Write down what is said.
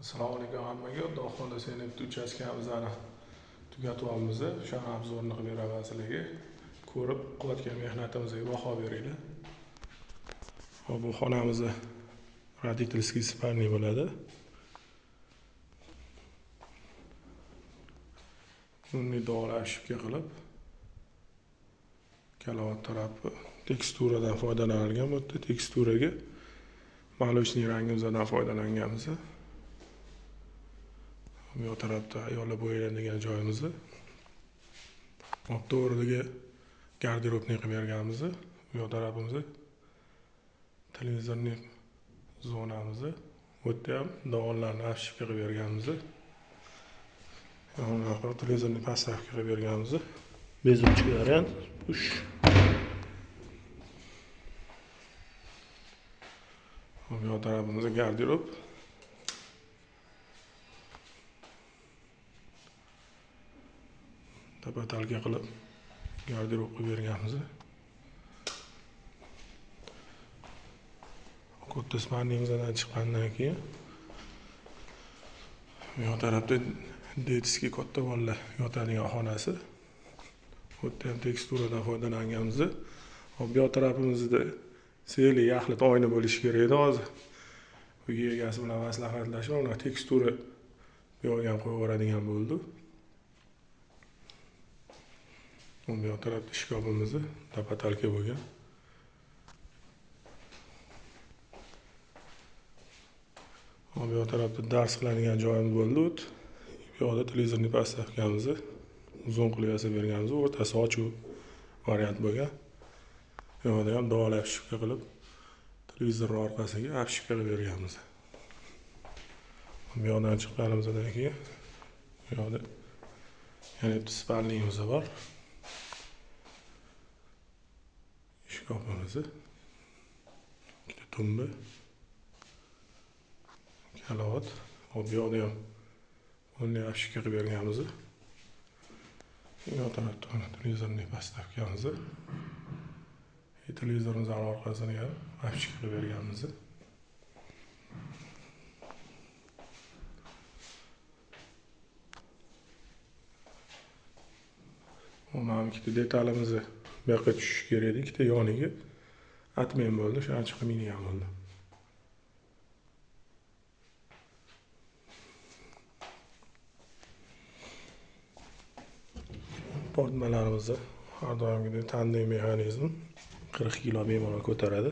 Assalomu alaykum hammaga. Xudo xohlasa yana bitta uchastkamizni tugatyapmiz. O'shani obzorini qilib beramiz sizlarga. Ko'rib qilayotgan mehnatimizga baho beringlar. Hop, bu xonamizni родительский spalniy bo'ladi. Uni dog'lar shibka qilib, kalavot tarafi teksturadan foydalanilgan. Bu yerda teksturaga молочный rangimizdan foydalanganmiz. Bu yoq tarafda ayollar bo'yaydigan joyimiz. Hop, to'g'riga garderobni qilib berganmiz. Bu yoq tarafimizda televizorning zonamiz. Bu yerda ham dog'larni afishka qilib berganmiz. Yo'q, televizorning pastdavka qilib berganmiz. Bezuvchi variant. Ush. Bu yoq tarafimizda garderob. Tapatalga qilib garderob qilib berganmiz. Katta spalniyimizdan chiqqandan keyin bu yoq tarafda detskiy katta bolalar yotadigan xonasi. Bu yerda ham teksturadan foydalanganmiz. Hop, bu yoq tarafimizda seli yaxlit oyna bo'lishi kerak edi hozir. Uyga egasi bilan maslahatlashib, uni tekstura bu yoqga ham qo'yib yuboradigan bo'ldi. Bu yoq tarafda shkafimiz tapatalka bo'lgan. Bu yoq tarafda dars qiladigan joyimiz bo'ldi. Bu yoqda televizorning pastdavkamiz uzun qilib yasab berganmiz. O'rtasi ochuv variant bo'lgan. Bu yoqda ham dog'lar shibka qilib televizor orqasiga afishka qilib berganmiz. Bu yoqdan chiqqanimizdan keyin bu yoqda yana bitta spalniyimiz bor. Shkafimiz, ikkita tumbi, kalavot. Hop, bu yoqda ham uni afishka qilib berganmiz. Bu yoq tarafda televizorning pastdavkamiz. Televizorimizning orqasiga afishka qilib berganmiz. Mana ikkita detalimiz bu yoqqa tushishi kerak edi. Ikkita yoniga atmen bo'ldi, shuni chiqib mingan bo'ldi. Portmalarimiz har doimgidek tandem mexanizm 40 kg bemalol ko'taradi.